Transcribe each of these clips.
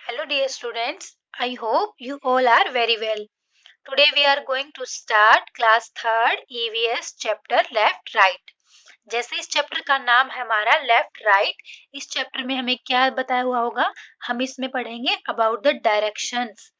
Hello, dear students. I hope you all are very well. Today we are going to start class third EVS chapter left right. जैसे इस chapter का नाम है हमारा left right, इस chapter में हमें क्या बताया हुआ होगा, हम इसमें पढ़ेंगे अबाउट द डायरेक्शंस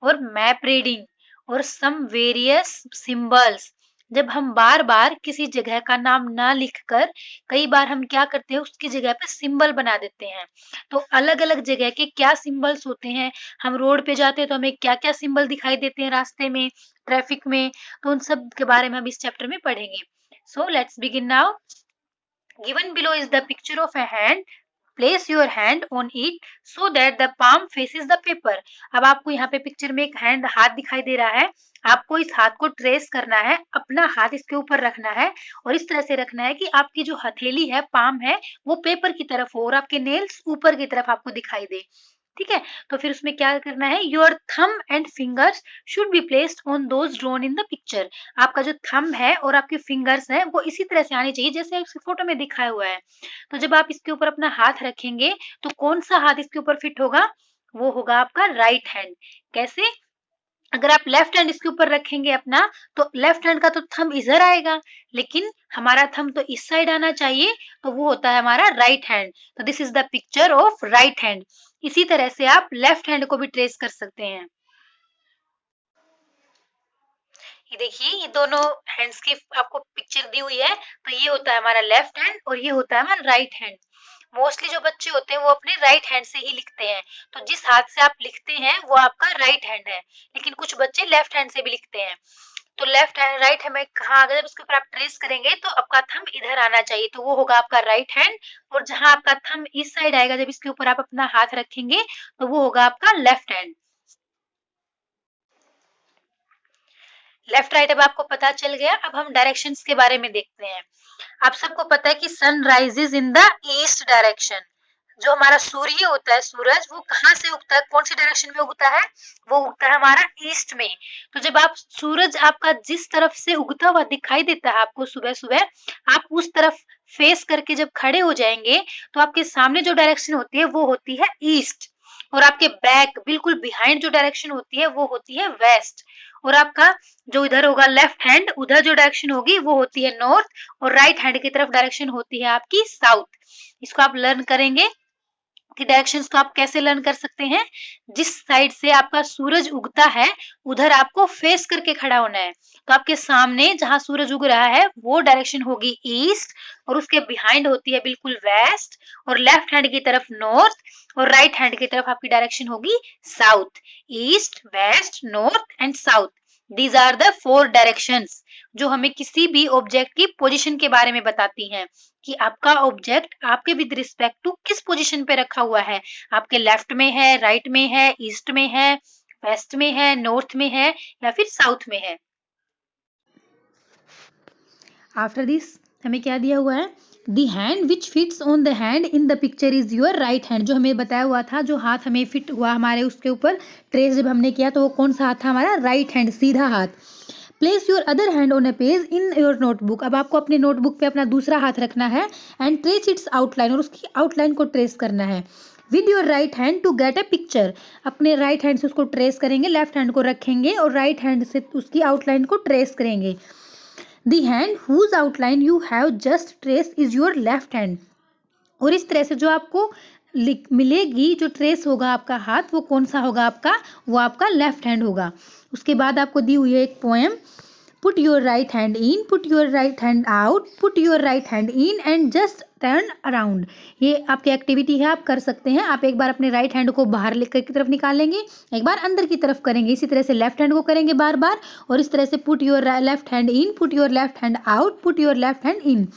और मैप रीडिंग और सम वेरियस सिंबल्स। जब हम बार बार किसी जगह का नाम ना लिखकर कई बार हम क्या करते हैं उसकी जगह पे सिंबल बना देते हैं। तो अलग अलग जगह के क्या सिंबल्स होते हैं, हम रोड पे जाते हैं तो हमें क्या क्या सिंबल दिखाई देते हैं रास्ते में, ट्रैफिक में, तो उन सब के बारे में हम इस चैप्टर में पढ़ेंगे। So let's begin now. Given below is the picture of a hand. Place your hand on it so that the palm faces the paper. अब आपको यहाँ पे पिक्चर में एक हैंड हाथ दिखाई दे रहा है, आपको इस हाथ को ट्रेस करना है, अपना हाथ इसके ऊपर रखना है और इस तरह से रखना है कि आपकी जो हथेली है, पाम है, वो पेपर की तरफ हो और आपके नेल्स ऊपर की तरफ आपको दिखाई दे। ठीक है, तो फिर उसमें क्या करना है, योर थम and fingers should be placed on those drawn in the picture. आपका जो थम है और आपके फिंगर्स है वो इसी तरह से आनी चाहिए जैसे इस फोटो में दिखाया हुआ है। तो जब आप इसके ऊपर अपना हाथ रखेंगे तो कौन सा हाथ इसके ऊपर फिट होगा, वो होगा आपका राइट हैंड। कैसे, अगर आप लेफ्ट हैंड इसके ऊपर रखेंगे अपना, तो लेफ्ट हैंड का तो थंब इधर आएगा, लेकिन हमारा थंब तो इस साइड आना चाहिए, तो वो होता है हमारा राइट हैंड। तो this is the picture of right hand. इसी तरह से आप लेफ्ट हैंड को भी ट्रेस कर सकते हैं। ये देखिए, ये दोनों हैंड्स की आपको पिक्चर दी हुई है, तो ये होता है हमारा लेफ्ट हैंड और ये होता है हमारा राइट हैंड। मोस्टली जो बच्चे होते हैं वो अपने राइट हैंड से ही लिखते हैं, तो जिस हाथ से आप लिखते हैं वो आपका राइट हैंड है, लेकिन कुछ बच्चे लेफ्ट हैंड से भी लिखते हैं। तो लेफ्ट हैंड राइट हैंड में कहा, अगर जब इसके ऊपर आप ट्रेस करेंगे तो आपका थंब इधर आना चाहिए, तो वो होगा आपका राइट हैंड। और जहां आपका थंब इस साइड आएगा, जब इसके ऊपर आप अपना हाथ रखेंगे, तो वो होगा आपका लेफ्ट हैंड। लेफ्ट राइट अब आपको पता चल गया। अब हम डायरेक्शंस के बारे में देखते हैं। आप सबको पता है कि sun rises in the east direction. जो हमारा सूर्य होता है, सूरज, वो कहाँ से उगता है, कौन सी डायरेक्शन में उगता है, वो उगता है हमारा ईस्ट में। तो जब आप सूरज आपका जिस तरफ से उगता हुआ दिखाई देता है आपको सुबह सुबह, आप उस तरफ फेस करके जब खड़े हो जाएंगे तो आपके सामने जो डायरेक्शन होती है वो होती है ईस्ट, और आपके बैक बिल्कुल बिहाइंड जो डायरेक्शन होती है वो होती है वेस्ट। और आपका जो इधर होगा लेफ्ट हैंड, उधर जो डायरेक्शन होगी वो होती है नॉर्थ, और राइट हैंड की तरफ डायरेक्शन होती है आपकी साउथ। इसको आप लर्न करेंगे कि डायरेक्शंस तो आप कैसे लर्न कर सकते हैं। जिस साइड से आपका सूरज उगता है उधर आपको फेस करके खड़ा होना है, तो आपके सामने जहां सूरज उग रहा है वो डायरेक्शन होगी ईस्ट, और उसके बिहाइंड होती है बिल्कुल वेस्ट, और लेफ्ट हैंड की तरफ नॉर्थ, और राइट हैंड की तरफ आपकी डायरेक्शन होगी south. East, west, north and south, these are the 4 directions जो हमें किसी भी ऑब्जेक्ट की पोजीशन के बारे में बताती हैं कि आपका ऑब्जेक्ट आपके विद रिस्पेक्ट टू किस पोजीशन पे रखा हुआ है, आपके लेफ्ट में है, राइट में है, ईस्ट में है, वेस्ट में है, नॉर्थ में है, या फिर साउथ में है। आफ्टर दिस हमें क्या दिया हुआ है, दी hand which fits on the hand in the picture is your right hand. जो हमें बताया हुआ था, जो हाथ हमें फिट हुआ हमारे उसके ऊपर ट्रेस जब हमने किया, तो वो कौन सा हाथ था, हमारा राइट हैंड, सीधा हाथ। Place your other hand on A page in your notebook. अब आपको अपने नोटबुक पे अपना दूसरा हाथ रखना है, एंड ट्रेस इट्स आउटलाइन, और उसकी आउटलाइन को ट्रेस करना है with your right hand to get a picture. अपने राइट हैंड से उसको ट्रेस करेंगे, लेफ्ट हैंड को रखेंगे और राइट हैंड से उसकी आउटलाइन को ट्रेस करेंगे। The hand whose outline you have just trace is your left hand. और इस तरह से जो आपको मिलेगी, जो ट्रेस होगा आपका हाथ, वो कौन सा होगा आपका, वो आपका लेफ्ट हैंड होगा। उसके बाद आपको दी हुई है एक poem, put your right hand in, put your right hand out, put your right hand in and just turn around. ये आपकी एक्टिविटी है, आप कर सकते हैं। आप एक बार अपने राइट हैंड को बाहर लेकर की तरफ निकालेंगे, एक बार अंदर की तरफ करेंगे, इसी तरह से लेफ्ट हैंड को करेंगे बार बार, और इस तरह से put your left hand in, put your left hand out, put your left hand in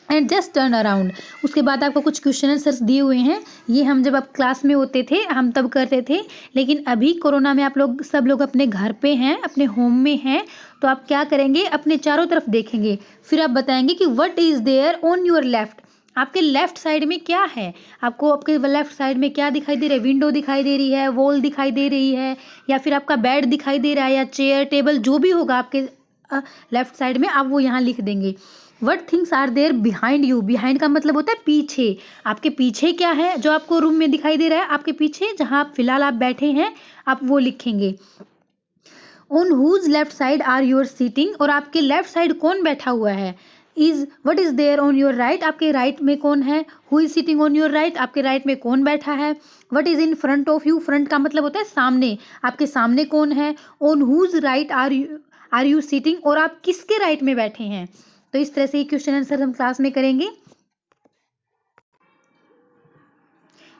and just turn around. उसके बाद आपको कुछ क्वेश्चन आंसर्स दिए हुए हैं। ये हम जब आप क्लास में होते थे हम तब करते थे, लेकिन अभी कोरोना में आप लोग सब लोग अपने घर पे हैं, अपने होम में हैं, तो आप क्या करेंगे, अपने चारों तरफ देखेंगे, फिर आप बताएंगे कि what is there on your left. आपके लेफ्ट साइड में क्या है, आपको आपके लेफ्ट साइड में क्या दिखाई दे रहा है, विंडो दिखाई दे रही है, वॉल दिखाई दे रही है, या फिर आपका बेड दिखाई दे रहा है, या चेयर, टेबल, जो भी होगा आपके लेफ्ट साइड में, आप वो यहाँ लिख देंगे। What things are there behind you. Behind का मतलब होता है पीछे। आपके पीछे क्या है जो आपको रूम में दिखाई दे रहा है, आपके पीछे जहां आप फिलहाल आप बैठे हैं आप वो लिखेंगे। On whose left side are your seating, और आपके लेफ्ट साइड कौन बैठा हुआ है। Is what is there on your right, आपके राइट में कौन है। Who is sitting on your right, आपके राइट में कौन बैठा है। What is in front of you, front का मतलब होता है सामने, आपके सामने कौन है। On whose right are you sitting, और आप किसके राइट में बैठे हैं। तो इस तरह से ये क्वेश्चन आंसर हम क्लास में करेंगे।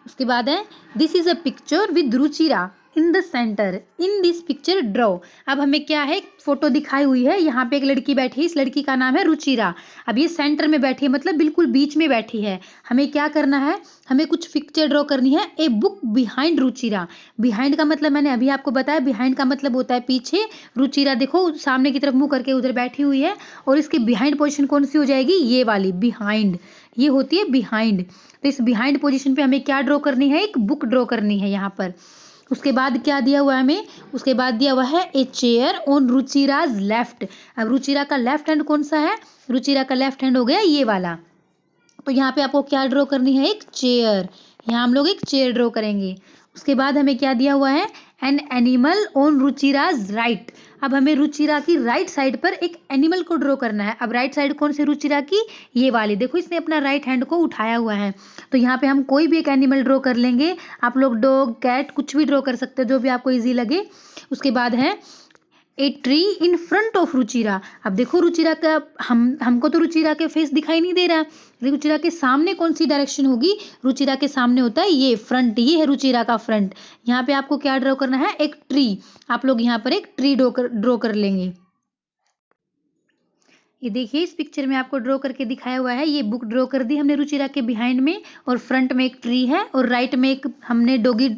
उसके बाद है this is a picture with Ruchira in the centre, in this picture draw. अब हमें क्या है, फोटो दिखाई हुई है, यहाँ पे एक लड़की बैठी है, इस लड़की का नाम है रुचिरा। अब ये सेंटर में बैठी है मतलब बिल्कुल बीच में बैठी है। हमें क्या करना है, हमें कुछ पिक्चर ड्रॉ करनी है। A book behind Ruchira, behind का मतलब मैंने अभी आपको बताया, बिहाइंड का मतलब होता है पीछे। रुचिरा देखो सामने की तरफ मुंह करके उधर बैठी हुई है, और इसकी बिहाइंड पोजीशन कौन सी हो जाएगी, ये वाली बिहाइंड, ये होती है बिहाइंड। तो इस बिहाइंड पोजीशन पे हमें क्या ड्रॉ करनी है, एक बुक ड्रॉ करनी है यहाँ पर। उसके बाद क्या दिया हुआ है हमें, उसके बाद दिया हुआ है a chair on Ruchiraj left. अब रुचिरा का लेफ्ट हैंड कौन सा है, रुचिरा का लेफ्ट हैंड हो गया ये वाला। तो यहाँ पे आपको क्या ड्रॉ करनी है, एक चेयर, यहाँ हम लोग एक चेयर ड्रॉ करेंगे। उसके बाद हमें क्या दिया हुआ है, an animal on Ruchiraj right. अब हमें रुचिरा की राइट साइड पर एक एनिमल को ड्रॉ करना है। अब राइट साइड कौन सी रुचिरा की, ये वाली, देखो इसने अपना राइट हैंड को उठाया हुआ है। तो यहाँ पे हम कोई भी एक एनिमल ड्रॉ कर लेंगे। आप लोग डॉग कैट कुछ भी ड्रॉ कर सकते हो जो भी आपको इजी लगे। उसके बाद है a tree in front of Ruchira. अब देखो रुचिरा का हमको तो रुचिरा के फेस दिखाई नहीं दे रहा, रुचिरा के सामने कौन सी डायरेक्शन होगी, रुचिरा के सामने होता है ये फ्रंट, ये है रुचिरा का फ्रंट। यहाँ पे आपको क्या ड्रॉ करना है, एक ट्री। आप लोग यहाँ पर एक ट्री ड्रॉ कर लेंगे। ये देखिए इस पिक्चर में आपको ड्रॉ करके दिखाया हुआ है, ये बुक ड्रॉ कर दी हमने रुचिरा के बिहाइंड में, और फ्रंट में एक ट्री है, और राइट में एक हमने डॉगी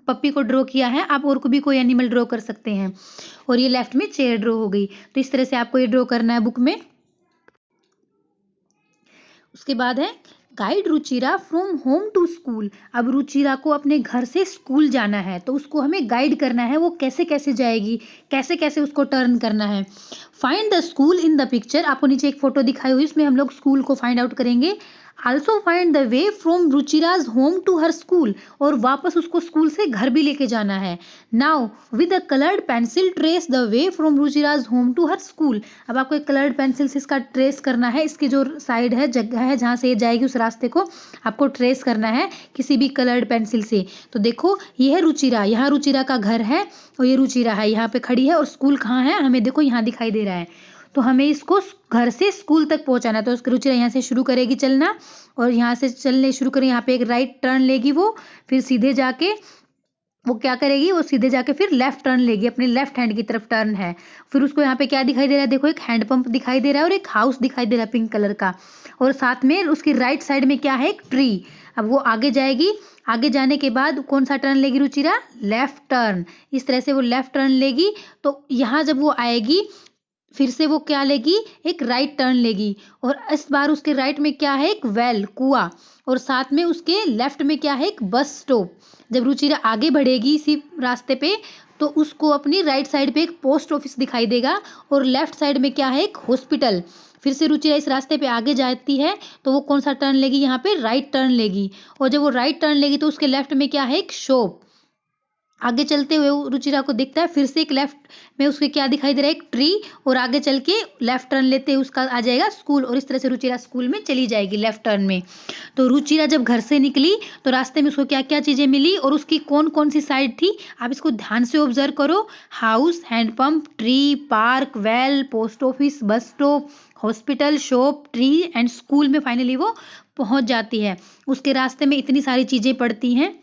पप्पी को ड्रॉ किया है। आप और को भी कोई एनिमल ड्रॉ कर सकते हैं। और ये लेफ्ट में चेयर ड्रॉ हो गई। तो इस तरह से आपको ये ड्रॉ करना है बुक में। उसके बाद है guide Ruchira from home to school. अब रुचिरा को अपने घर से स्कूल जाना है, तो उसको हमें गाइड करना है, वो कैसे कैसे जाएगी, कैसे कैसे उसको टर्न करना है। Find the school in the picture, आपको नीचे एक फोटो दिखाई हुई, इसमें हम लोग स्कूल को फाइंड आउट करेंगे। Also find the way from Ruchira's home to her school, और वापस उसको स्कूल से घर भी लेके जाना है। Now with a coloured pencil trace the way from Ruchira's home to her school. अब आपको एक कलर्ड पेंसिल से इसका ट्रेस करना है, इसकी जो साइड है, जगह है जहाँ से ये जाएगी, उस रास्ते को आपको ट्रेस करना है किसी भी कलर्ड पेंसिल से। तो देखो ये है रुचिरा, यहाँ रुचिरा का घर है, और ये रुचिरा है यहाँ पे खड़ी है, और स्कूल कहाँ है हमें देखो यहाँ दिखाई दे रहा है। तो हमें इसको घर से स्कूल तक पहुंचाना है। तो रुचिरा यहाँ से शुरू करेगी चलना, और यहाँ से चलने शुरू करें, यहाँ पे एक राइट टर्न लेगी वो, फिर सीधे जाके वो क्या करेगी, वो सीधे जाके फिर लेफ्ट टर्न लेगी, अपने लेफ्ट हैंड की तरफ टर्न है। फिर उसको यहाँ पे क्या दिखाई दे रहा है, देखो एक हैंड पंप दिखाई दे रहा है, और एक हाउस दिखाई दे रहा है पिंक कलर का, और साथ में उसकी राइट साइड में क्या है, एक ट्री। अब वो आगे जाएगी, आगे जाने के बाद कौन सा टर्न लेगी रुचिरा, लेफ्ट टर्न। इस तरह से वो लेफ्ट टर्न लेगी। तो यहाँ जब वो आएगी फिर से वो क्या लेगी, एक राइट टर्न लेगी, और इस बार उसके राइट में क्या है, एक वेल कुआं, और साथ में उसके लेफ्ट में क्या है, एक बस स्टॉप। जब रुचिरा आगे बढ़ेगी इसी रास्ते पे, तो उसको अपनी राइट साइड पे एक पोस्ट ऑफिस दिखाई देगा, और लेफ्ट साइड में क्या है, एक हॉस्पिटल। फिर से रुचिरा इस रास्ते पे आगे जाती है, तो वो कौन सा टर्न लेगी, यहाँ पे राइट टर्न लेगी, और जब वो राइट टर्न लेगी तो उसके लेफ्ट में क्या है, एक शॉप। आगे चलते हुए रुचिरा को दिखता है फिर से एक लेफ्ट में उसके क्या दिखाई दे रहा है, एक ट्री, और आगे चल के लेफ्ट टर्न लेते हुए उसका आ जाएगा स्कूल, और इस तरह से रुचिरा स्कूल में चली जाएगी लेफ्ट टर्न में। तो रुचिरा जब घर से निकली तो रास्ते में उसको क्या क्या चीजें मिली, और उसकी कौन कौन सी साइड थी, आप इसको ध्यान से ऑब्जर्व करो। House, handpump, tree, park, well, post office, bus stop, hospital, shop, tree and school में फाइनली वो पहुंच जाती है। उसके रास्ते में इतनी सारी चीजें पड़ती हैं।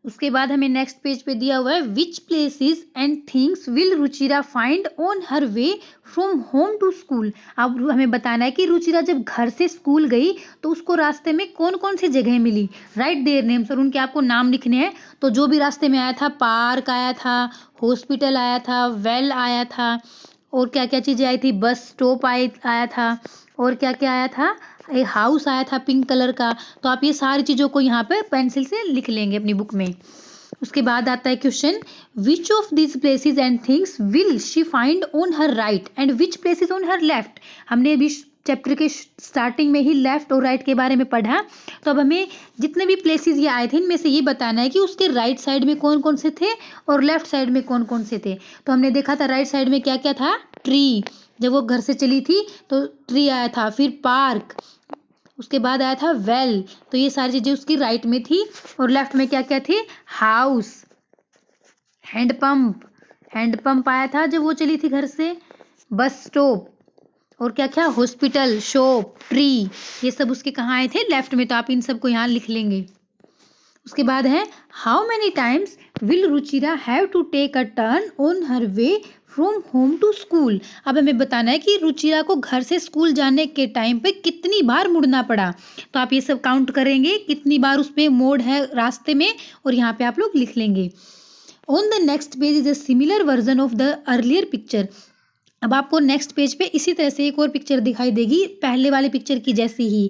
उसके बाद हमें नेक्स्ट पेज पे दिया हुआ है which places and things will Ruchira find on her way from home to school. अब हमें बताना है कि रुचिरा जब घर से स्कूल गई तो उसको रास्ते में कौन कौन सी जगह मिली। राइट देयर नेम्स, और उनके आपको नाम लिखने हैं। तो जो भी रास्ते में आया था, पार्क आया था, हॉस्पिटल आया था, वेल आया था, और क्या क्या चीजें आई थी, बस स्टॉप आया था, और क्या क्या आया था, एक हाउस आया था पिंक कलर का। तो आप ये सारी चीजों को यहाँ पे पेंसिल से लिख लेंगे अपनी बुक में। उसके बाद आता है question, which of this places and things will she find on her right and which places on her left. हमने अभी चैप्टर के स्टार्टिंग में ही लेफ्ट और राइट के बारे में पढ़ा, तो अब हमें जितने भी प्लेसेस ये आए थे इनमें से ये बताना है कि उसके राइट साइड में कौन कौन से थे और लेफ्ट साइड में कौन कौन से थे। तो हमने देखा था राइट साइड में क्या क्या था, ट्री, जब वो घर से चली थी तो ट्री आया था, फिर पार्क, उसके बाद आया था वेल, तो ये सारी चीजें उसकी राइट में थी। और लेफ्ट में क्या क्या थी, हाउस, हैंडपंप आया था जब वो चली थी घर से, बस स्टॉप, और क्या क्या, हॉस्पिटल, शॉप, ट्री, ये सब उसके कहाँ आए थे, लेफ्ट में। तो आप इन सबको यहाँ लिख लेंगे। उसके बाद है, how many times will Ruchira have to take a turn on her way from home to school. अब हमें बताना है कि रुचिरा को घर से स्कूल जाने के टाइम पे कितनी बार मुड़ना पड़ा। तो आप ये सब काउंट करेंगे कितनी बार उसमें मोड़ है रास्ते में, और यहाँ पे आप लोग लिख लेंगे। On the next page is a similar version of the earlier picture. अब आपको नेक्स्ट पेज पे इसी तरह से एक और पिक्चर दिखाई देगी पहले वाले पिक्चर की जैसी ही।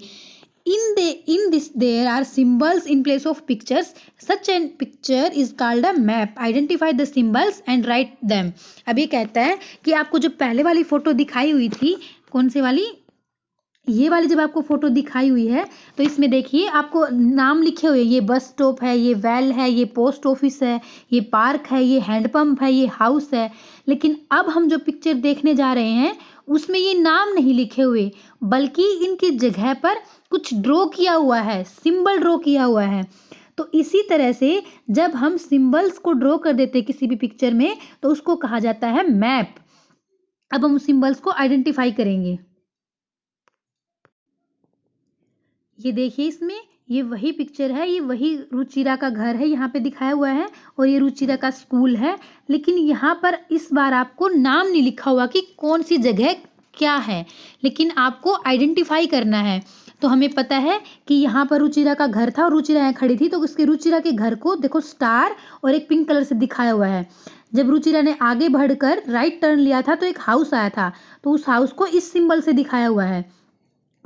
In this there are symbols in place of pictures. Such a picture is called a map. Identify the symbols and write them. अब ये कहता है कि आपको जो पहले वाली फोटो दिखाई हुई थी, कौन सी वाली, ये वाली जब आपको फोटो दिखाई हुई है तो इसमें देखिए आपको नाम लिखे हुए, ये बस स्टॉप है, ये वेल है, ये पोस्ट ऑफिस है, ये पार्क है, ये हैंडपंप है, ये हाउस है। लेकिन अब हम जो पिक्चर देखने जा रहे हैं उसमें ये नाम नहीं लिखे हुए, बल्कि इनकी जगह पर कुछ ड्रॉ किया हुआ है, सिंबल ड्रॉ किया हुआ है। तो इसी तरह से जब हम सिंबल्स को ड्रॉ कर देते हैं किसी भी पिक्चर में तो उसको कहा जाता है मैप। अब हम सिंबल्स को आइडेंटिफाई करेंगे। ये देखिए इसमें ये वही पिक्चर है, ये वही रुचिरा का घर है यहाँ पे दिखाया हुआ है, और ये रुचिरा का स्कूल है। लेकिन यहाँ पर इस बार आपको नाम नहीं लिखा हुआ कि कौन सी जगह क्या है, लेकिन आपको आइडेंटिफाई करना है। तो हमें पता है कि यहाँ पर रुचिरा का घर था और रुचिरा यहाँ खड़ी थी, तो उसके रुचिरा के घर को देखो स्टार और एक पिंक कलर से दिखाया हुआ है। जब रुचिरा ने आगे बढ़कर राइट टर्न लिया था तो एक हाउस आया था, तो उस हाउस को इस सिंबल से दिखाया हुआ है।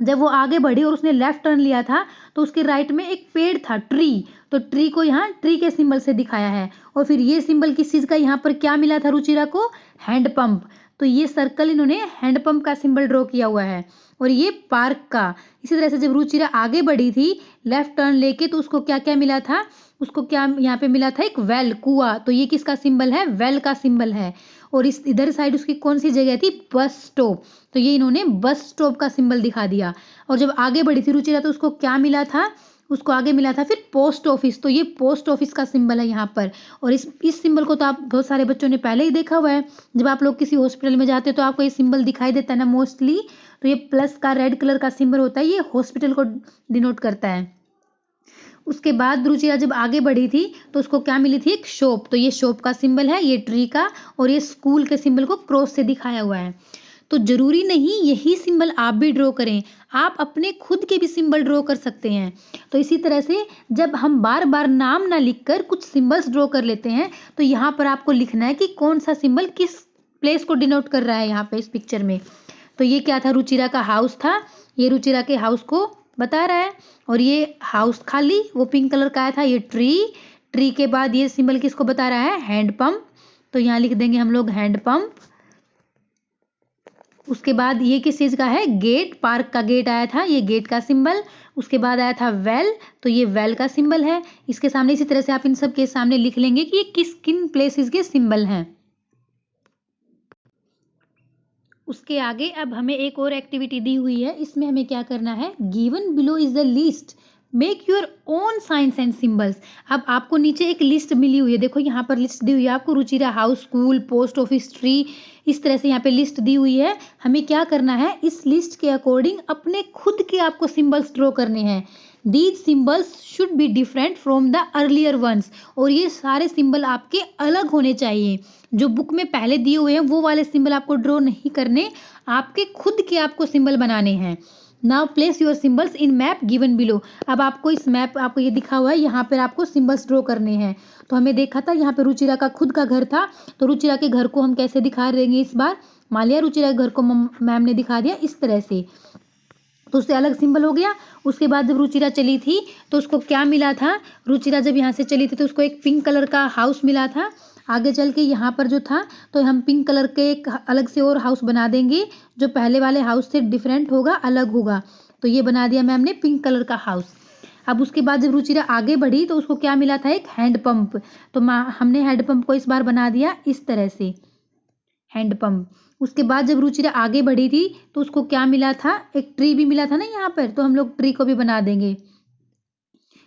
जब वो आगे बढ़ी और उसने लेफ्ट टर्न लिया था तो उसके राइट में एक पेड़ था, ट्री, तो ट्री को यहाँ ट्री के सिंबल से दिखाया है। और फिर ये सिंबल किस चीज का यहाँ पर क्या मिला था रुचिरा को, हैंडपंप, तो ये सर्कल इन्होंने हैंडपंप का सिंबल ड्रॉ किया हुआ है। और ये पार्क का, इसी तरह से जब रुचिरा आगे बढ़ी थी लेफ्ट टर्न लेके तो उसको क्या क्या मिला था, उसको क्या यहाँ पे मिला था, एक वेल, कुआं, तो ये किसका सिंबल है, वेल का सिंबल है। और इस इधर साइड उसकी कौन सी जगह थी, बस स्टॉप, तो ये इन्होंने बस स्टॉप का सिंबल दिखा दिया। और जब आगे बढ़ी थी रुचिरा तो उसको क्या मिला था, उसको आगे मिला था फिर पोस्ट ऑफिस, तो ये पोस्ट ऑफिस का सिंबल है यहाँ पर। और इस सिंबल को तो आप बहुत सारे बच्चों ने पहले ही देखा हुआ है, जब आप लोग किसी हॉस्पिटल में जाते हो तो आपको ये सिंबल दिखाई देता है ना मोस्टली, तो ये प्लस का रेड कलर का सिंबल होता है, ये हॉस्पिटल को डिनोट करता है। उसके बाद रुचिरा जब आगे बढ़ी थी तो उसको क्या मिली थी, एक शॉप, तो ये शॉप का सिंबल है, ये ट्री का, और ये स्कूल के सिंबल को क्रॉस से दिखाया हुआ है। तो जरूरी नहीं यही सिंबल आप भी ड्रॉ करें, आप अपने खुद के भी सिंबल ड्रॉ कर सकते हैं। तो इसी तरह से जब हम बार बार नाम ना लिखकर कुछ सिंबल्स ड्रॉ कर लेते हैं तो यहाँ पर आपको लिखना है कि कौन सा सिंबल किस प्लेस को डिनोट कर रहा है यहाँ पे इस पिक्चर में। तो ये क्या था, रुचिरा का हाउस था, ये रुचिरा के हाउस को बता रहा है। और ये हाउस खाली वो पिंक कलर का आया था, ये ट्री के बाद ये सिंबल किसको बता रहा है, हैंडपंप, तो यहाँ लिख देंगे हम लोग हैंडपंप। उसके बाद ये किस चीज का है, गेट, पार्क का गेट आया था, ये गेट का सिंबल। उसके बाद आया था वेल, तो ये वेल का सिंबल है। इसके सामने इसी तरह से आप इन सब के सामने लिख लेंगे कि ये किस किन प्लेसेस के सिंबल हैं। उसके आगे अब हमें एक और एक्टिविटी दी हुई है, इसमें हमें क्या करना है, given below is the list, make your own science and symbols. अब आपको नीचे एक लिस्ट मिली हुई है, देखो यहाँ पर लिस्ट दी हुई है आपको, Ruchira house, school, post office, tree, इस तरह से यहाँ पे लिस्ट दी हुई है। हमें क्या करना है, इस लिस्ट के अकॉर्डिंग अपने खुद के आपको सिंबल्स ड्रॉ करने हैं। These symbols should be different from the earlier ones, और ये सारे सिंबल आपके अलग होने चाहिए। जो बुक में पहले दिए हुए हैं वो वाले सिंबल आपको ड्रॉ नहीं करने, आपके खुद के आपको सिंबल बनाने हैं। Now place your symbols in map given below. अब आपको इस मैप आपको ये दिखा हुआ है, यहाँ पर आपको सिंबल्स ड्रॉ करने हैं। तो हमें देखा था यहाँ पे रुचिरा का खुद का घर था, तो रुचिरा के घर को हम कैसे दिखा देंगे इस बार, मान लिया रुचिरा के घर को मैम ने दिखा दिया इस तरह से। तो उससे अलग सिंबल हो गया। उसके बाद जब रुचिरा चली थी तो उसको क्या मिला था, रुचिरा जब यहाँ से चली थी तो उसको एक पिंक कलर का हाउस मिला था। आगे चल के यहाँ पर जो था तो हम पिंक कलर के एक अलग से और हाउस बना देंगे जो पहले वाले हाउस से डिफरेंट होगा, अलग होगा। तो ये बना दिया मैम ने पिंक कलर का हाउस। अब उसके बाद जब रुचिरा आगे बढ़ी तो उसको क्या मिला था, एक हैंड पंप। तो हमने हैंड पंप को इस बार बना दिया इस तरह से, हैंड पंप। उसके बाद जब रुचिरा आगे बढ़ी थी तो उसको क्या मिला था, एक ट्री भी मिला था ना यहाँ पर, तो हम लोग ट्री को भी बना देंगे।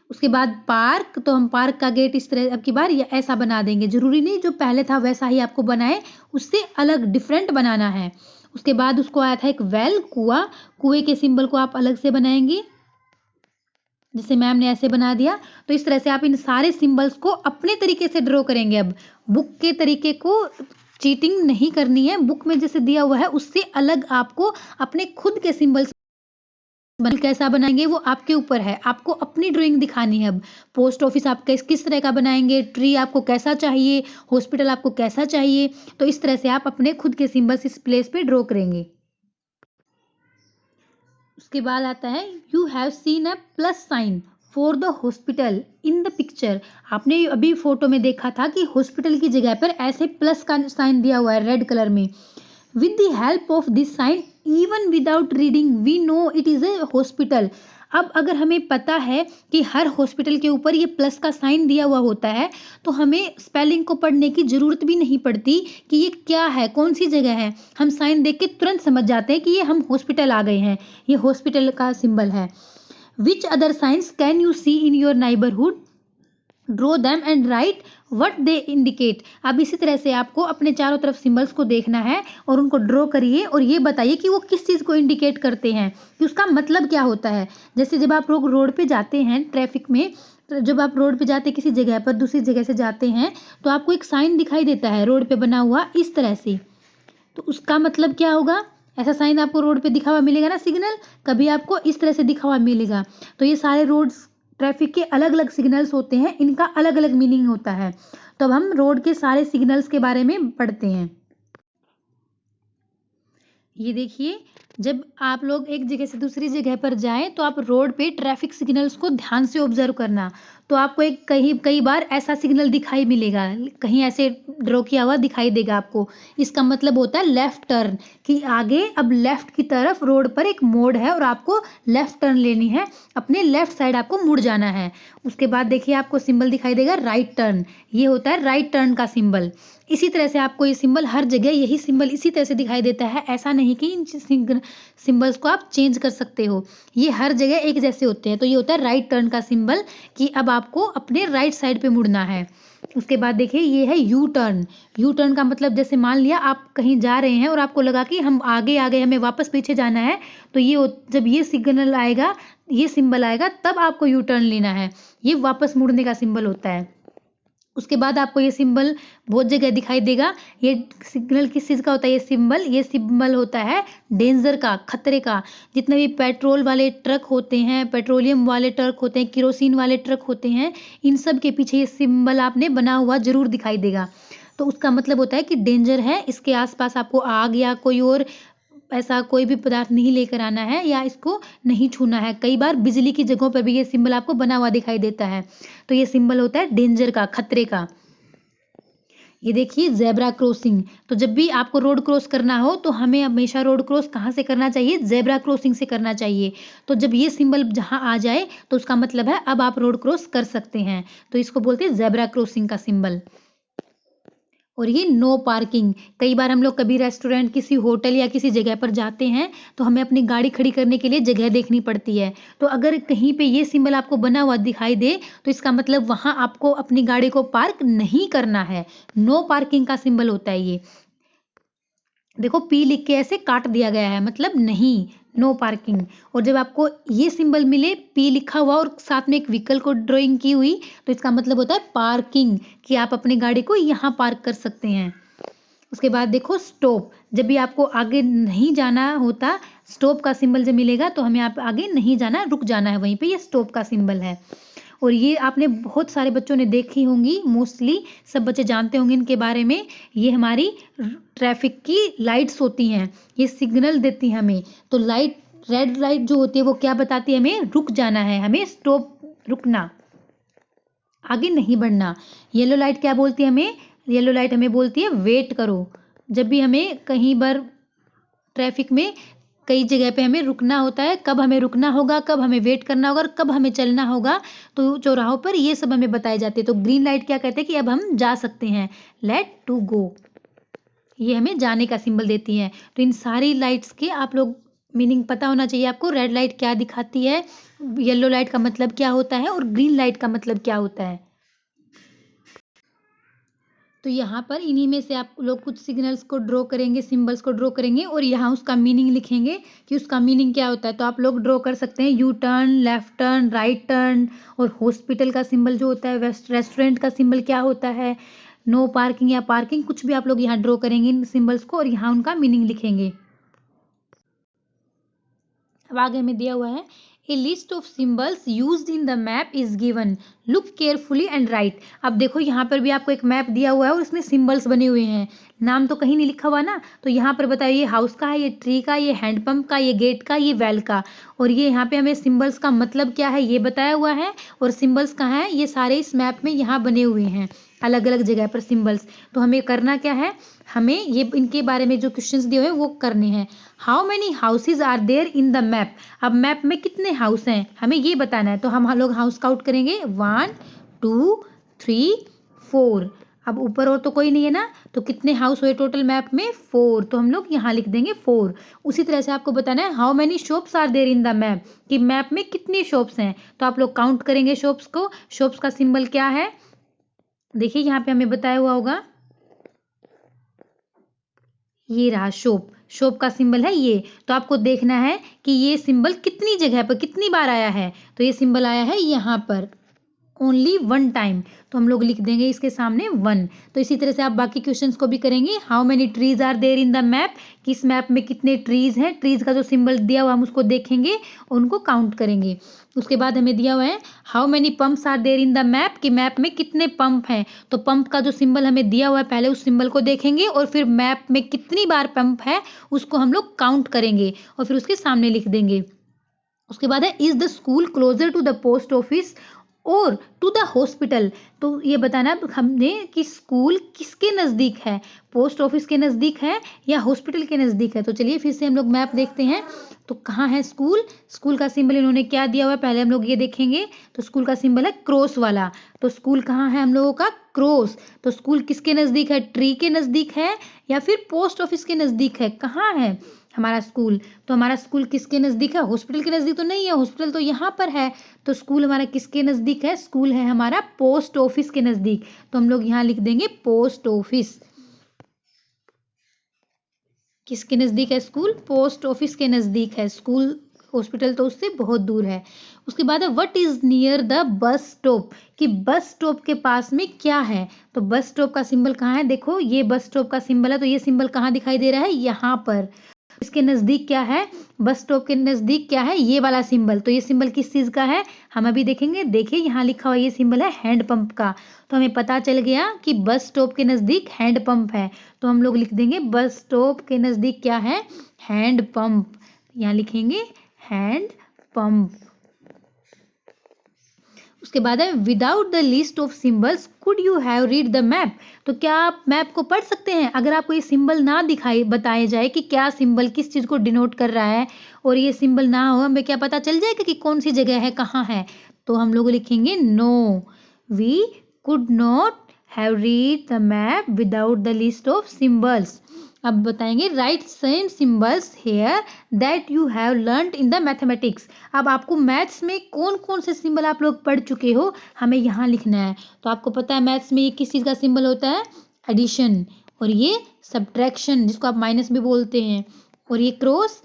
उसके बाद पार्क, तो हम पार्क का गेट इस तरह अब की बार ऐसा बना देंगे, जरूरी नहीं जो पहले था वैसा ही आपको बनाए, उससे अलग डिफरेंट बनाना है। उसके बाद उसको आया था एक वेल, कुआं। कुएं के सिंबल को आप अलग से बनाएंगे, जैसे मैम ने ऐसे बना दिया। तो इस तरह से आप इन सारे सिंबल्स को अपने तरीके से ड्रॉ करेंगे। अब बुक के तरीके को चीटिंग नहीं करनी है, बुक में जैसे दिया हुआ है उससे अलग आपको अपने खुद के सिंबल्स कैसा बनाएंगे वो आपके ऊपर है, आपको अपनी ड्राइंग दिखानी है। अब पोस्ट ऑफिस आप किस तरह का बनाएंगे, ट्री आपको कैसा चाहिए, हॉस्पिटल आपको कैसा चाहिए, तो इस तरह से आप अपने खुद के सिंबल्स इस प्लेस पे ड्रॉ करेंगे। उसके बाद आता है you have seen a plus sign for the hospital in the picture. आपने अभी फोटो में देखा था कि हॉस्पिटल की जगह पर ऐसे प्लस का साइन दिया हुआ है रेड कलर में। With the help of this sign even without reading we know it is a hospital. अब अगर हमें पता है कि हर हॉस्पिटल के ऊपर ये प्लस का साइन दिया हुआ होता है तो हमें स्पेलिंग को पढ़ने की जरूरत भी नहीं पड़ती कि ये क्या है, कौन सी जगह है। हम साइन देख के तुरंत समझ जाते हैं कि ये हम हॉस्पिटल आ गए हैं, ये हॉस्पिटल का सिंबल है। Which other signs can you see in your neighbourhood, draw them and write what they indicate. अब इसी तरह से आपको अपने चारों तरफ सिंबल्स को देखना है और उनको ड्रॉ करिए और ये बताइए कि वो किस चीज़ को इंडिकेट करते हैं, कि उसका मतलब क्या होता है। जैसे जब आप लोग रोड पे जाते हैं ट्रैफिक में, तो जब आप रोड पे जाते किसी जगह पर दूसरी जगह से जाते हैं तो आपको एक साइन दिखाई देता है रोड पे बना हुआ इस तरह से, तो उसका मतलब क्या होगा। ऐसा साइन आपको रोड पे दिखा हुआ मिलेगा ना, सिग्नल कभी आपको इस तरह से दिखा हुआ मिलेगा। तो ये सारे रोड्स ट्रैफिक के अलग अलग सिग्नल्स होते हैं, इनका अलग अलग मीनिंग होता है। तो अब हम रोड के सारे सिग्नल्स के बारे में पढ़ते हैं। ये देखिए, जब आप लोग एक जगह से दूसरी जगह पर जाएं तो आप रोड पे ट्रैफिक सिग्नल्स को ध्यान से ऑब्जर्व करना। तो आपको एक कई बार ऐसा सिग्नल दिखाई मिलेगा, कहीं ऐसे ड्रॉ किया हुआ दिखाई देगा आपको। इसका मतलब होता है लेफ्ट टर्न, कि आगे अब लेफ्ट की तरफ रोड पर एक मोड़ है और आपको लेफ्ट टर्न लेनी है, अपने लेफ्ट साइड आपको मुड़ जाना है। उसके बाद देखिए आपको सिंबल दिखाई देगा राइट टर्न, ये होता है राइट टर्न का सिंबल। इसी तरह से आपको ये सिंबल हर जगह यही सिंबल इसी तरह से दिखाई देता है, ऐसा नहीं कि इन सिंबल्स को आप चेंज कर सकते हो, ये हर जगह एक जैसे होते हैं। तो ये होता है राइट टर्न का सिंबल, कि अब आपको अपने राइट साइड पे मुड़ना है। उसके बाद देखिए ये है यू टर्न। यू टर्न का मतलब जैसे मान लिया आप कहीं जा रहे हैं और आपको लगा कि हम आगे आ गए, हमें वापस पीछे जाना है, तो ये जब ये सिग्नल आएगा, ये सिंबल आएगा, तब आपको यू टर्न लेना है, ये वापस मुड़ने का सिंबल होता है। उसके बाद आपको ये सिंबल बहुत जगह दिखाई देगा। ये सिग्नल किस चीज़ का होता है, ये सिंबल होता है डेंजर का, खतरे का। जितने भी पेट्रोल वाले ट्रक होते हैं, पेट्रोलियम वाले ट्रक होते हैं, केरोसिन वाले ट्रक होते हैं, इन सब के पीछे ये सिंबल आपने बना हुआ जरूर दिखाई देगा। तो उसका मतलब होता है कि डेंजर है, इसके आसपास आपको आग या कोई और ऐसा कोई भी पदार्थ नहीं लेकर आना है या इसको नहीं छूना है। कई बार बिजली की जगहों पर भी ये सिंबल आपको बना हुआ दिखाई देता है। तो ये सिंबल होता है डेंजर का, खतरे का। ये देखिए जेब्रा क्रॉसिंग, तो जब भी आपको रोड क्रॉस करना हो तो हमें हमेशा रोड क्रॉस कहाँ से करना चाहिए, जेब्रा क्रॉसिंग से करना चाहिए। तो जब ये सिंबल जहाँ आ जाए तो उसका मतलब है अब आप रोड क्रॉस कर सकते हैं, तो इसको बोलते हैं जेब्रा क्रॉसिंग का सिंबल। और ये नो पार्किंग, कई बार हम लोग कभी रेस्टोरेंट, किसी होटल या किसी जगह पर जाते हैं तो हमें अपनी गाड़ी खड़ी करने के लिए जगह देखनी पड़ती है। तो अगर कहीं पे ये सिंबल आपको बना हुआ दिखाई दे तो इसका मतलब वहां आपको अपनी गाड़ी को पार्क नहीं करना है। नो पार्किंग का सिंबल होता है ये। देखो पी लिख के ऐसे काट दिया गया है, मतलब नहीं, नो पार्किंग। और जब आपको ये सिंबल मिले पी लिखा हुआ और साथ में एक व्हीकल को ड्राइंग की हुई, तो इसका मतलब होता है पार्किंग, कि आप अपनी गाड़ी को यहाँ पार्क कर सकते हैं। उसके बाद देखो स्टॉप, जब भी आपको आगे नहीं जाना होता, स्टॉप का सिंबल जब मिलेगा तो हमें आप आगे नहीं जाना, रुक जाना है वहीं पे, ये स्टॉप का सिंबल है। और ये आपने बहुत सारे बच्चों ने देखी होंगी, मोस्टली सब बच्चे जानते होंगे इनके बारे में। ये हमारी ट्रैफिक की लाइट्स होती हैं, ये सिग्नल देती हैं हमें। तो लाइट रेड लाइट जो होती है वो क्या बताती है, हमें रुक जाना है, हमें स्टॉप, रुकना, आगे नहीं बढ़ना। येलो लाइट क्या बोलती है हमें, येलो लाइट हमें बोलती है वेट करो। जब भी हमें कहीं पर ट्रैफिक में कई जगह पे हमें रुकना होता है, कब हमें रुकना होगा, कब हमें वेट करना होगा और कब हमें चलना होगा, तो चौराहों पर ये सब हमें बताए जाते हैं। तो ग्रीन लाइट क्या कहते हैं कि अब हम जा सकते हैं, लेट टू गो, ये हमें जाने का सिंबल देती है। तो इन सारी लाइट्स के आप लोग मीनिंग पता होना चाहिए आपको। रेड लाइट क्या दिखाती है, येलो लाइट का मतलब क्या होता है और ग्रीन लाइट का मतलब क्या होता है। तो यहाँ पर इन्हीं में से आप लोग कुछ सिग्नल्स को ड्रॉ करेंगे, सिंबल्स को ड्रॉ करेंगे और यहाँ उसका मीनिंग लिखेंगे कि उसका मीनिंग क्या होता है। तो आप लोग ड्रॉ कर सकते हैं U turn, left turn, right turn, और हॉस्पिटल का सिंबल जो होता है, रेस्टोरेंट का सिंबल क्या होता है, नो पार्किंग या पार्किंग, कुछ भी आप लोग यहाँ ड्रॉ करेंगे इन सिंबल्स को और यहाँ उनका मीनिंग लिखेंगे। अब आगे में दिया हुआ है, a list of symbols used in the map is given, look carefully and write. अब देखो यहाँ पर भी आपको एक मैप दिया हुआ है और उसमें सिंबल्स बने हुए हैं, नाम तो कहीं नहीं लिखा हुआ ना, तो यहाँ पर बताइए ये हाउस का है, ये ट्री का, ये हैंडपंप का, ये गेट का, ये वेल का, और ये यहाँ पे हमें सिंबल्स का मतलब क्या है ये बताया हुआ है, और सिंबल्स कहाँ है, ये सारे इस मैप में यहाँ बने हुए हैं अलग अलग जगह पर सिंबल्स। तो हमें करना क्या है, हमें ये इनके बारे में जो क्वेश्चंस दिए हुए हैं वो करने हैं। How many houses are there in the map, अब मैप में कितने हाउस हैं हमें ये बताना है। तो हम लोग हाउस काउंट करेंगे 1 2 3 4। अब ऊपर और तो कोई नहीं है ना, तो कितने हाउस हुए टोटल मैप में 4, तो हम लोग यहाँ लिख देंगे 4। उसी तरह से आपको बताना है how many shops are there in the map, कि मैप में कितनी शॉप्स हैं, तो आप लोग काउंट करेंगे शॉप्स को। शॉप्स का सिंबल क्या है, देखिए यहाँ पे हमें बताया हुआ होगा, ये रहा शॉप, शॉप का सिंबल है ये। तो आपको देखना है कि ये सिंबल कितनी जगह पर कितनी बार आया है, तो ये सिंबल आया है यहाँ पर ओनली 1 टाइम, तो हम लोग लिख देंगे इसके सामने 1। तो इसी तरह से आप बाकी क्वेश्चंस को भी करेंगे। How many trees are there in the map, किस मैप में कितने ट्रीज हैं, ट्रीज का जो सिंबल दिया हुआ हम उसको देखेंगे और उनको काउंट करेंगे। उसके बाद हमें दिया हुआ है how many pumps are there in the map, कि मैप में कितने पंप हैं, तो पंप का जो सिंबल हमें दिया हुआ है पहले उस सिंबल को देखेंगे और फिर मैप में कितनी बार पंप है उसको हम लोग काउंट करेंगे और फिर उसके सामने लिख देंगे। उसके बाद है is the school closer to the post office और टू द हॉस्पिटल, तो ये बताना हमने कि स्कूल किसके नज़दीक है, पोस्ट ऑफिस के नज़दीक है या हॉस्पिटल के नज़दीक है। तो चलिए फिर से हम लोग मैप देखते हैं, तो कहाँ है स्कूल, स्कूल का सिंबल इन्होंने क्या दिया हुआ है पहले हम लोग ये देखेंगे। तो स्कूल का सिंबल है क्रॉस वाला, तो स्कूल कहाँ है हम लोगों का, क्रॉस। तो स्कूल किसके नज़दीक है, ट्री के नज़दीक है या फिर पोस्ट ऑफिस के नज़दीक है, कहाँ है हमारा स्कूल। तो हमारा स्कूल किसके नज़दीक है, हॉस्पिटल के नज़दीक तो नहीं है, हॉस्पिटल तो यहाँ पर है। तो स्कूल हमारा किसके नज़दीक है, स्कूल है हमारा पोस्ट ऑफिस के नज़दीक, तो हम लोग यहाँ लिख देंगे पोस्ट ऑफिस। किसके नज़दीक है स्कूल, पोस्ट ऑफिस के नज़दीक है स्कूल, हॉस्पिटल तो उससे बहुत दूर है। उसके बाद है what is near the bus stop, कि बस स्टॉप के पास में क्या है। तो बस स्टॉप का सिंबल कहाँ है, देखो ये बस स्टॉप का सिंबल है, तो ये सिंबल कहाँ दिखाई दे रहा है, यहाँ पर। इसके नज़दीक क्या है, बस स्टॉप के नज़दीक क्या है, ये वाला सिंबल। तो ये सिंबल किस चीज़ का है हम अभी देखेंगे। देखिए यहाँ लिखा हुआ ये सिंबल है हैंड पंप का, तो हमें पता चल गया कि बस स्टॉप के नज़दीक हैंड पंप है, तो हम लोग लिख देंगे बस स्टॉप के नज़दीक क्या है, हैंड पंप। यहाँ लिखेंगे हैंड पंप। उसके बाद है without the list of symbols could you have read the map, तो क्या आप मैप को पढ़ सकते हैं अगर आपको ये सिंबल ना दिखाई बताए जाए कि क्या सिंबल किस चीज़ को डिनोट कर रहा है, और ये सिंबल ना हो हमें क्या पता चल जाएगा कि कौन सी जगह है कहाँ है। तो हम लोग लिखेंगे no, we could not have read the map without the list of symbols. अब बताएंगे right same symbols here that you have learned in the mathematics. अब आपको मैथ्स में कौन कौन से सिंबल आप लोग पढ़ चुके हो हमें यहाँ लिखना है। तो आपको पता है मैथ्स में ये किस चीज़ का सिंबल होता है, एडिशन, और ये सब्ट्रैक्शन जिसको आप माइनस भी बोलते हैं, और ये क्रॉस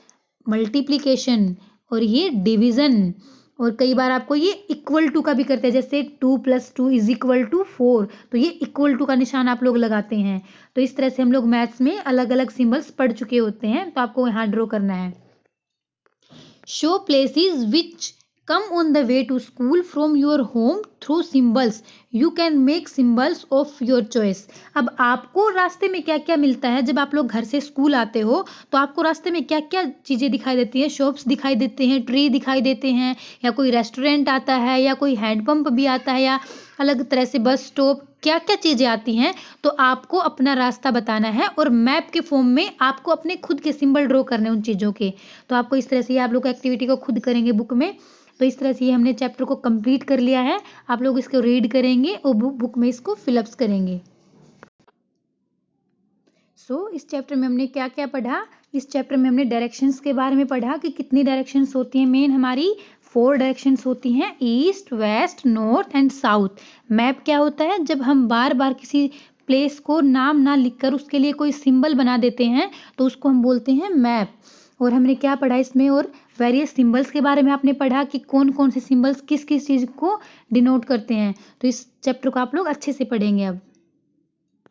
मल्टीप्लिकेशन, और ये डिवीज़न, और कई बार आपको ये इक्वल टू का भी करते हैं, जैसे 2 + 2 = 4, तो ये इक्वल टू का निशान आप लोग लगाते हैं। तो इस तरह से हम लोग मैथ्स में अलग अलग सिंबल्स पढ़ चुके होते हैं, तो आपको यहाँ ड्रॉ करना है। Show places which come on the way to school from your home through symbols you can make symbols of your choice. अब आपको रास्ते में क्या क्या मिलता है, जब आप लोग घर से स्कूल आते हो तो आपको रास्ते में क्या क्या चीज़ें दिखाई देती हैं, शॉप्स दिखाई देते हैं, ट्री दिखाई देते हैं, या कोई रेस्टोरेंट आता है, या कोई हैंडपंप भी आता है, या अलग तरह से बस स्टॉप, क्या क्या चीज़ें आती हैं। तो आपको अपना रास्ता बताना है और मैप के फॉर्म में आपको अपने खुद के सिंबल ड्रॉ करने उन चीज़ों के। तो आपको इस तरह से आप लोग एक्टिविटी को खुद करेंगे बुक में। तो इस तरह से हमने चैप्टर को कंप्लीट कर लिया है। आप लोग इसको रीड करेंगे और बुक में इसको फिलअप्स करेंगे। इस चैप्टर में हमने क्या क्या पढ़ा। इस चैप्टर में हमने डायरेक्शंस के बारे में पढ़ा कि कितनी डायरेक्शंस होती हैं। मेन हमारी 4 डायरेक्शंस होती हैं, east, west, north and south. Map क्या होता है, जब हम बार बार किसी प्लेस को नाम ना लिखकर उसके लिए कोई सिंबल बना देते हैं तो उसको हम बोलते हैं मैप। और हमने क्या पढ़ा इसमें, और वेरियस सिंबल्स के बारे में आपने पढ़ा कि कौन कौन से सिंबल्स किस किस चीज़ को डिनोट करते हैं। तो इस चैप्टर को आप लोग अच्छे से पढ़ेंगे अब।